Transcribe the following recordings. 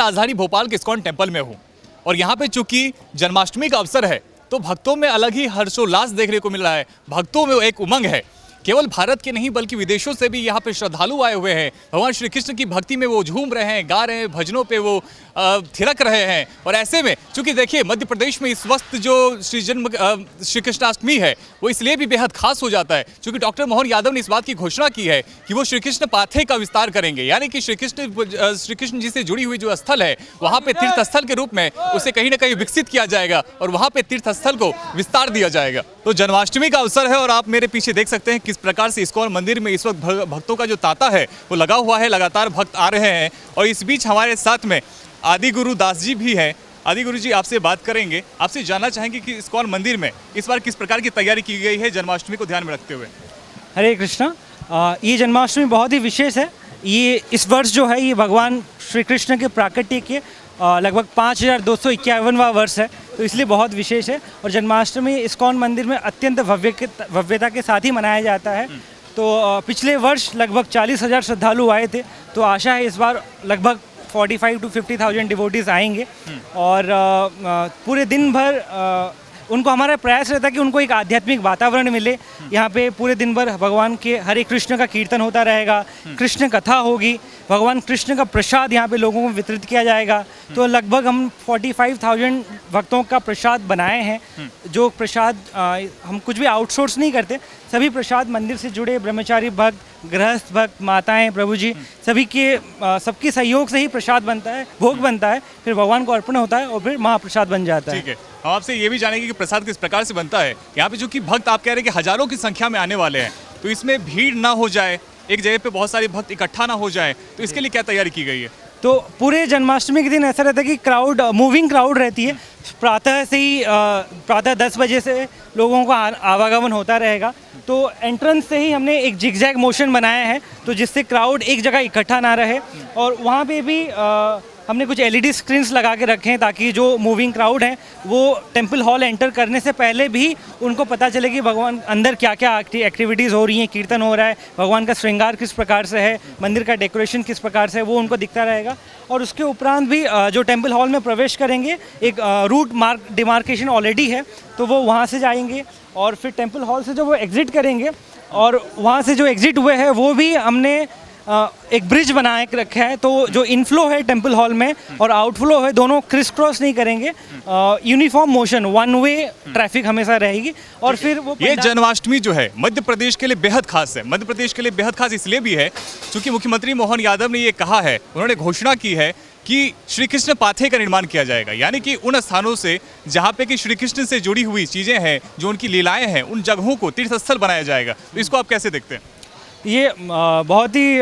राजधानी भोपाल के ISKCON temple में हूँ और यहाँ पे चूंकि जन्माष्टमी का अवसर है तो भक्तों में अलग ही हर्षोल्लास देखने को मिल रहा है। भक्तों में एक उमंग है। केवल भारत के नहीं बल्कि विदेशों से भी यहाँ पे श्रद्धालु आए हुए हैं। भगवान श्री कृष्ण की भक्ति में वो झूम रहे हैं, गा रहे हैं, भजनों पे वो थिरक रहे हैं। और ऐसे में चूंकि देखिए मध्य प्रदेश में इस वक्त जो श्री कृष्णाष्टमी है वो इसलिए भी बेहद खास हो जाता है क्योंकि डॉक्टर मोहन यादव ने इस बात की घोषणा की है कि वो श्री कृष्ण पाथे का विस्तार करेंगे, यानी कि श्री कृष्ण जी से जुड़ी हुई जो स्थल है वहाँ पे तीर्थ स्थल के रूप में उसे कहीं ना कहीं विकसित किया जाएगा और वहाँ पे तीर्थ स्थल को विस्तार दिया जाएगा। तो जन्माष्टमी का अवसर है और आप मेरे पीछे देख सकते हैं किस प्रकार से इस्कॉन मंदिर में इस वक्त भक्तों का जो तांता है वो लगा हुआ है। लगातार भक्त आ रहे हैं और इस बीच हमारे साथ में आदि गुरु दास जी भी हैं। आदि गुरु जी आपसे बात करेंगे, आपसे जानना चाहेंगे कि इस्कॉन मंदिर में इस बार किस प्रकार की तैयारी की गई है जन्माष्टमी को ध्यान में रखते हुए। हरे कृष्णा। ये जन्माष्टमी बहुत ही विशेष है। ये इस वर्ष जो है ये भगवान श्री कृष्ण के प्राकट्य के लगभग 5251वां वर्ष है, तो इसलिए बहुत विशेष है। और जन्माष्टमी इस्कॉन मंदिर में अत्यंत भव्यता के साथ ही मनाया जाता है। तो पिछले वर्ष लगभग 40,000 श्रद्धालु आए थे, तो आशा है इस बार लगभग 45 to 50,000 डिवोटीज आएंगे। और पूरे दिन भर उनको हमारा प्रयास रहता है कि उनको एक आध्यात्मिक वातावरण मिले। यहाँ पे पूरे दिन भर भगवान के हरे कृष्ण का कीर्तन होता रहेगा, कृष्ण कथा होगी, भगवान कृष्ण का प्रसाद यहाँ पे लोगों को वितरित किया जाएगा। तो लगभग हम 45,000 भक्तों का प्रसाद बनाए हैं। जो प्रसाद हम कुछ भी आउटसोर्स नहीं करते, सभी प्रसाद मंदिर से जुड़े ब्रह्मचारी भक्त, गृहस्थ भक्त, माताएं, प्रभु जी सभी के सबके सहयोग से ही प्रसाद बनता है, भोग बनता है, फिर भगवान को अर्पण होता है और फिर महाप्रसाद बन जाता है। ठीक है, हम आपसे ये भी जानेंगे कि प्रसाद किस प्रकार से बनता है। यहाँ पे चूंकि भक्त आप कह रहे हैं कि हजारों की संख्या में आने वाले हैं, तो इसमें भीड़ ना हो जाए, एक जगह पे बहुत सारे भक्त इकट्ठा ना हो जाए, तो इसके लिए क्या तैयारी की गई है? तो पूरे जन्माष्टमी के दिन ऐसा रहता है कि मूविंग क्राउड रहती है। प्रातः से ही प्रातः 10 बजे से लोगों का आवागमन होता रहेगा। तो एंट्रेंस से ही हमने एक जिगजैग मोशन बनाया है, तो जिससे क्राउड एक जगह इकट्ठा ना रहे। और वहाँ पे भी हमने कुछ LED स्क्रीन्स लगा के रखे हैं ताकि जो मूविंग क्राउड है वो टेम्पल हॉल एंटर करने से पहले भी उनको पता चले कि भगवान अंदर क्या क्या एक्टिविटीज़ हो रही हैं, कीर्तन हो रहा है, भगवान का श्रृंगार किस प्रकार से है, मंदिर का डेकोरेशन किस प्रकार से है, वो उनको दिखता रहेगा। और उसके उपरांत भी जो टेम्पल हॉल में प्रवेश करेंगे एक रूट डिमार्केशन ऑलरेडी है, तो वो वहाँ से जाएंगे और फिर टेम्पल हॉल से जो वो एग्ज़िट करेंगे और वहाँ से जो एग्ज़िट हुए हैं वो भी हमने एक ब्रिज बना के रखा है। तो जो इनफ्लो है टेम्पल हॉल में और आउटफ्लो है, दोनों क्रिस क्रॉस नहीं करेंगे, uniform motion, one way traffic हमेशा रहेगी। और फिर वो ये जन्माष्टमी जो है मध्य प्रदेश के लिए बेहद खास है। मध्य प्रदेश के लिए बेहद खास इसलिए भी है क्योंकि मुख्यमंत्री मोहन यादव ने ये कहा है, उन्होंने घोषणा की है कि श्री कृष्ण पाथे का निर्माण किया जाएगा, यानी कि उन स्थानों से जहाँ पे कि श्री कृष्ण से जुड़ी हुई चीज़ें हैं, जो उनकी लीलाएं हैं, उन जगहों को तीर्थस्थल बनाया जाएगा। तो इसको आप कैसे देखते हैं? ये बहुत ही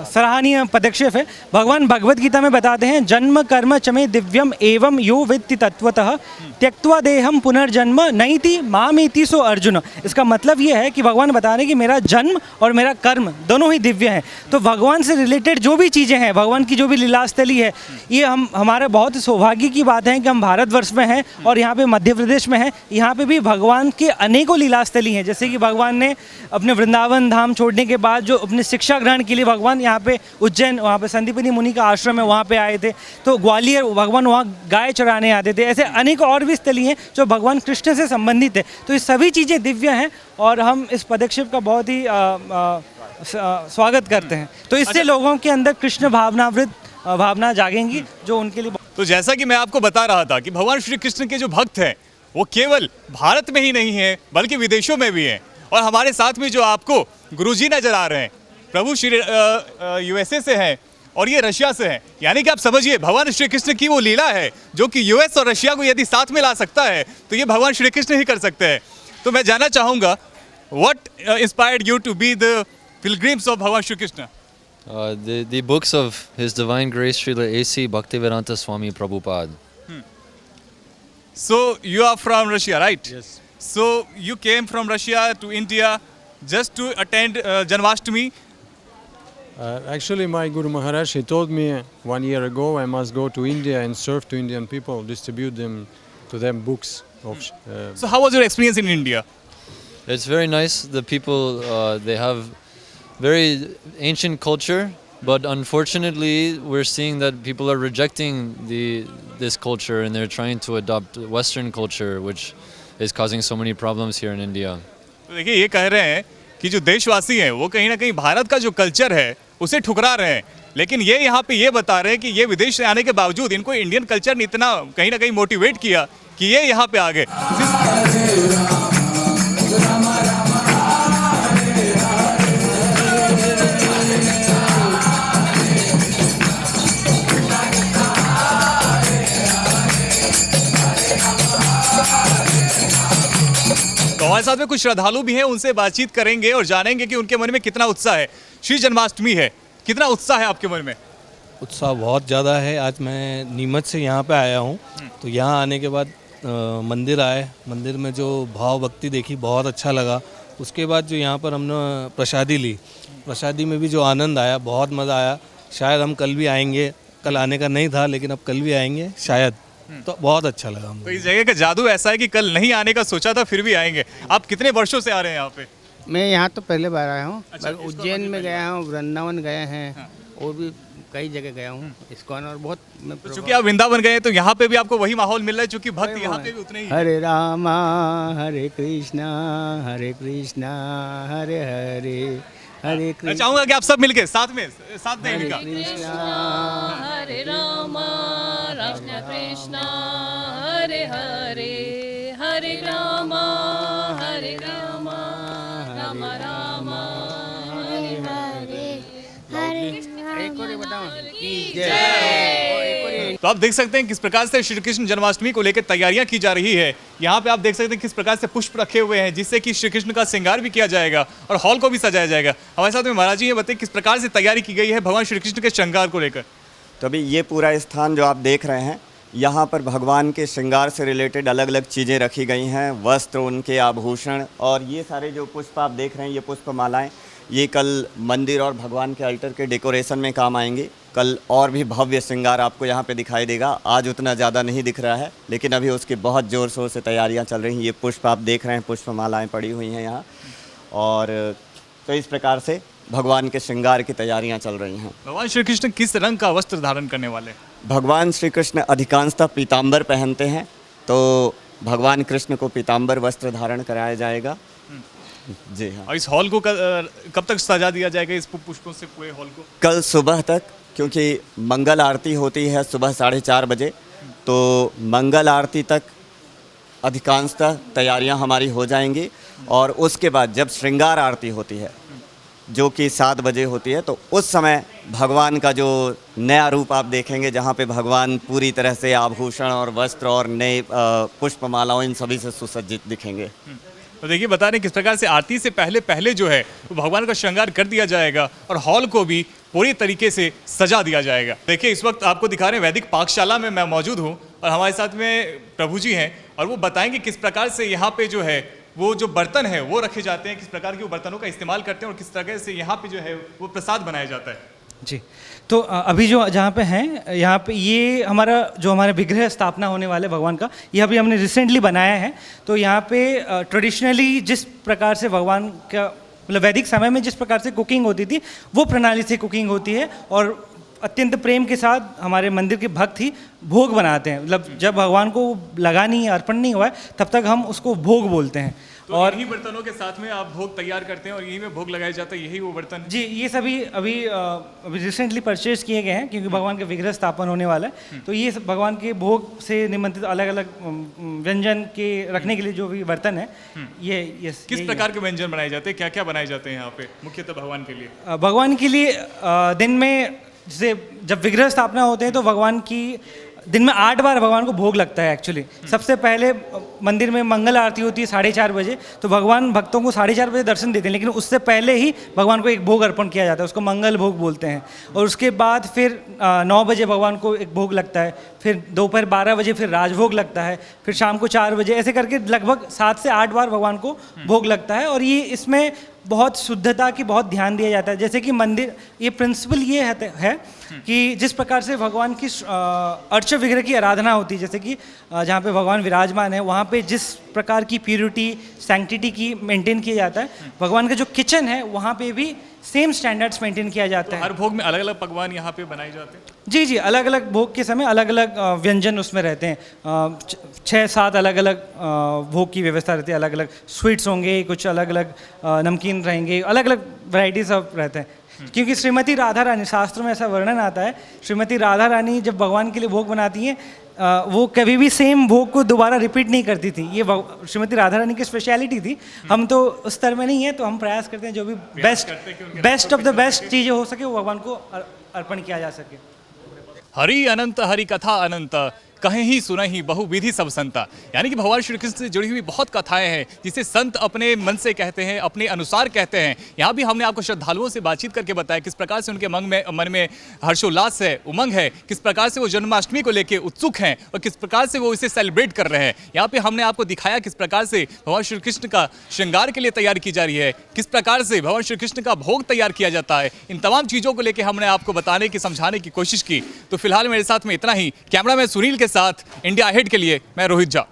सराहनीय पदक्षेप है। भगवान भगवत गीता में बताते हैं, जन्म कर्म चमे दिव्यम एवं यो वेत्ति तत्वतः त्यक्त्वा देहम पुनर्जन्म नैति मामेति सो अर्जुन। इसका मतलब ये है कि भगवान बता रहे हैं कि मेरा जन्म और मेरा कर्म दोनों ही दिव्य हैं। तो भगवान से रिलेटेड जो भी चीज़ें हैं, भगवान की जो भी लीलास्थली है, ये हमारे बहुत सौभाग्य की बात है कि हम भारतवर्ष में हैं और यहाँ पे मध्य प्रदेश में हैं। यहाँ पे भी भगवान के अनेकों लीलास्थली हैं। जैसे कि भगवान ने अपने वृंदावन धाम छोड़ने के बाद जो अपने शिक्षा ग्रहण के लिए भगवान यहाँ पे उज्जैन, वहाँ पे संदीपनी मुनि का आश्रम है, वहाँ पे आए थे। तो ग्वालियर भगवान वहाँ गाय चराने आते थे। ऐसे अनेक और भी स्थली हैं जो भगवान कृष्ण से संबंधित है। तो ये सभी चीज़ें दिव्य हैं और हम इस पदक्षेप का बहुत ही स्वागत करते हैं। तो इससे लोगों के अंदर कृष्ण भावना जागेंगी जो उनके लिए। तो जैसा कि मैं आपको बता रहा था कि भगवान श्री कृष्ण के जो भक्त हैं वो केवल भारत में ही नहीं है बल्कि विदेशों में भी हैं। और हमारे साथ में जो आपको गुरुजी नजर आ रहे हैं, प्रभु श्री USA से हैं और ये रशिया से हैं, यानी कि आप समझिए भगवान श्री कृष्ण की वो लीला है जो कि US और रशिया को यदि साथ में ला सकता है तो ये भगवान श्री कृष्ण ही कर सकते हैं। तो मैं जानना चाहूँगा, what inspired you to be the pilgrims of भगवान Shri Krishna? The books of His Divine Grace Srila A.C. Bhaktivedanta Swami Prabhupada. So you are from Russia, right? Yes. So you came from Russia to India just to attend Janmashtami? Actually, my Guru Maharaj, he told me 1 year ago I must go to India and serve to Indian people, distribute to them books. So how was your experience in India? It's very nice. The people, they have very ancient culture, But unfortunately, we're seeing that people are rejecting this culture and they're trying to adopt Western culture, which is causing so many problems here in India. तो देखिए ये कह रहे हैं कि जो देशवासी हैं वो कहीं ना कहीं भारत का जो कल्चर है उसे ठुकरा रहे हैं, लेकिन ये यहाँ पे ये बता रहे हैं कि ये विदेश से आने के बावजूद इनको इंडियन कल्चर ने इतना कहीं ना कहीं मोटिवेट किया कि ये यहाँ पे आ गए। तो हमारे साथ में कुछ श्रद्धालु भी हैं, उनसे बातचीत करेंगे और जानेंगे कि उनके मन में कितना उत्साह है। श्री जन्माष्टमी है, कितना उत्साह है आपके मन में? उत्साह बहुत ज़्यादा है। आज मैं नीमच से यहाँ पे आया हूँ, तो यहाँ आने के बाद मंदिर आए, मंदिर में जो भाव भक्ति देखी बहुत अच्छा लगा। उसके बाद जो यहाँ पर हमने प्रसादी ली, प्रसादी में भी जो आनंद आया, बहुत मज़ा आया। शायद हम कल भी आएंगे, कल आने का नहीं था लेकिन अब कल भी आएंगे शायद, तो बहुत अच्छा लगा हमको। तो इस जगह का जादू ऐसा है कि कल नहीं आने का सोचा था फिर भी आएंगे। आप कितने वर्षों से आ रहे हैं यहाँ पे? मैं यहाँ तो पहले बार आया हूँ। अच्छा, उज्जैन में गया हूँ, वृंदावन गए हैं और भी कई जगह गया हूँ इस्कॉन, और बहुत तो चूंकि आप वृंदावन गए तो यहाँ पे भी आपको वही माहौल मिल रहा है, चूंकि भक्त यहाँ पे भी उतने ही हैं। हरे रामा हरे कृष्णा हरे हरे हरे मैं कृष्णा चाहूंगा कि आप सब मिलके साथ में इनका हरे रामा कृष्ण कृष्ण हरे हरे हरे रामा राम राम हरे हरे एक और बताओ तो आप देख सकते हैं किस प्रकार से श्री कृष्ण जन्माष्टमी को लेकर तैयारियां की जा रही है। यहाँ पे आप देख सकते हैं किस प्रकार से पुष्प रखे हुए हैं जिससे कि श्री कृष्ण का श्रृंगार भी किया जाएगा और हॉल को भी सजाया जाएगा। हमारे साथ में महाराज जी ये बताइए किस प्रकार से तैयारी की गई है भगवान श्री कृष्ण के श्रृंगार को लेकर। तो अभी ये पूरा स्थान जो आप देख रहे हैं, यहाँ पर भगवान के श्रृंगार से रिलेटेड अलग अलग चीज़ें रखी गई हैं, वस्त्र, उनके आभूषण, और ये सारे जो पुष्प आप देख रहे हैं, ये पुष्प मालाएँ, ये कल मंदिर और भगवान के अल्टर के डेकोरेशन में काम आएंगे। कल और भी भव्य श्रृंगार आपको यहाँ पे दिखाई देगा। आज उतना ज़्यादा नहीं दिख रहा है लेकिन अभी उसकी बहुत ज़ोर शोर से तैयारियाँ चल रही हैं। ये पुष्प आप देख रहे हैं, पुष्प मालाएँ पड़ी हुई हैं यहाँ, और तो इस प्रकार से भगवान के श्रृंगार की तैयारियाँ चल रही हैं। भगवान श्री कृष्ण किस रंग का वस्त्र धारण करने वाले? भगवान श्री कृष्ण अधिकांशतः पीताम्बर पहनते हैं, तो भगवान कृष्ण को पीताम्बर वस्त्र धारण कराया जाएगा। जी हाँ। और इस हॉल को कब तक सजा दिया जाएगा, इस पुष्पों से पूरे हॉल को? कल सुबह तक, क्योंकि मंगल आरती होती है सुबह 4:30 बजे, तो मंगल आरती तक अधिकांशतः तैयारियां हमारी हो जाएंगी। और उसके बाद जब श्रृंगार आरती होती है जो कि 7 बजे होती है, तो उस समय भगवान का जो नया रूप आप देखेंगे, जहाँ पे भगवान पूरी तरह से आभूषण और वस्त्र और नए पुष्पमालाओं इन सभी से सुसज्जित दिखेंगे। तो देखिए बता रहे हैं किस प्रकार से आरती से पहले जो है वो भगवान का श्रृंगार कर दिया जाएगा और हॉल को भी पूरी तरीके से सजा दिया जाएगा। देखिए इस वक्त आपको दिखा रहे हैं वैदिक पाकशाला में मैं मौजूद हूँ और हमारे साथ में प्रभु जी हैं और वो बताएंगे किस प्रकार से यहाँ पे जो है वो जो बर्तन है वो रखे जाते हैं, किस प्रकार के वो बर्तनों का इस्तेमाल करते हैं और किस तरह से यहाँ पे जो है वो प्रसाद बनाया जाता है। जी, तो अभी जो जहाँ पे हैं, यहाँ पे ये हमारे विग्रह स्थापना होने वाले भगवान का, ये अभी हमने रिसेंटली बनाया है। तो यहाँ पे ट्रेडिशनली जिस प्रकार से भगवान का मतलब वैदिक समय में जिस प्रकार से कुकिंग होती थी वो प्रणाली से कुकिंग होती है और अत्यंत प्रेम के साथ हमारे मंदिर के भक्त ही भोग बनाते हैं। मतलब जब भगवान को लगा नहीं, अर्पण नहीं हुआ है, तब तक हम उसको भोग बोलते हैं। तो और इन्हीं बर्तनों के साथ में आप भोग तैयार करते हैं और यहीं में भोग लगाया जाता है, यही वो बर्तन? जी, ये सभी अभी रिसेंटली परचेज किए गए हैं क्योंकि भगवान के विग्रह स्थापन होने वाला है। तो ये भगवान के भोग से निमंत्रित अलग अलग व्यंजन के रखने के लिए जो भी बर्तन है, ये किस प्रकार के व्यंजन बनाए जाते हैं, क्या क्या बनाए जाते हैं यहाँ पे मुख्यतः भगवान के लिए? भगवान के लिए दिन में जैसे जब विग्रह स्थापना होते हैं तो भगवान की दिन में 8 बार भगवान को भोग लगता है। एक्चुअली सबसे पहले मंदिर में मंगल आरती होती है 4:30 बजे, तो भगवान भक्तों को 4:30 बजे दर्शन देते हैं, लेकिन उससे पहले ही भगवान को एक भोग अर्पण किया जाता है, उसको मंगल भोग बोलते हैं। और उसके बाद फिर 9 बजे भगवान को एक भोग लगता है, फिर दोपहर 12 बजे फिर राजभोग लगता है, फिर शाम को 4 बजे, ऐसे करके लगभग 7 से 8 बार भगवान को भोग लगता है। और ये इसमें बहुत शुद्धता की बहुत ध्यान दिया जाता है। जैसे कि मंदिर, ये प्रिंसिपल ये है कि जिस प्रकार से भगवान की अर्च विग्रह की आराधना होती है, जैसे कि जहाँ पे भगवान विराजमान है वहाँ पे जिस प्रकार की प्यूरिटी सैंक्टिटी की मेंटेन किया जाता है। भगवान का जो किचन है वहाँ पे भी सेम स्टैंडर्ड्स मेंटेन किया जाता है। हर भोग में अलग अलग पकवान यहाँ पे बनाए जाते हैं। जी जी, अलग अलग भोग के समय अलग अलग व्यंजन उसमें रहते हैं। 6-7 अलग अलग भोग की व्यवस्था रहती है। अलग अलग स्वीट्स होंगे, कुछ अलग अलग नमकीन रहेंगे, अलग अलग वैरायटीज ऑफ रहते हैं। क्योंकि श्रीमती राधा रानी, शास्त्रों में ऐसा वर्णन आता है, श्रीमती राधा रानी जब भगवान के लिए भोग बनाती हैं वो कभी भी सेम भोग को दोबारा रिपीट नहीं करती थी। ये श्रीमती राधा रानी की स्पेशलिटी थी। हम तो उस स्तर में नहीं है, तो हम प्रयास करते हैं जो भी बेस्ट ऑफ द बेस्ट चीज़ें हो सके वो भगवान को अर्पण किया जा सके। हरि अनंत हरि कथा अनंत, कहीं ही सुने ही बहुविधि सब संता। यानी कि भगवान श्री कृष्ण से जुड़ी हुई बहुत कथाएं हैं जिसे संत अपने मन से कहते हैं, अपने अनुसार कहते हैं। यहाँ भी हमने आपको श्रद्धालुओं से बातचीत करके बताया किस प्रकार से उनके मन में हर्षोल्लास है, उमंग है, किस प्रकार से वो जन्माष्टमी को लेकर उत्सुक हैं और किस प्रकार से वो इसे सेलिब्रेट कर रहे हैं। यहाँ पे हमने आपको दिखाया किस प्रकार से भगवान श्री कृष्ण का श्रृंगार के लिए तैयार की जा रही है, किस प्रकार से भगवान श्री कृष्ण का भोग तैयार किया जाता है। इन तमाम चीज़ों को लेकर हमने आपको बताने की, समझाने की कोशिश की। तो फिलहाल मेरे साथ में इतना ही। कैमरा मैन सुनील के साथ इंडिया हेड के लिए मैं रोहित झा।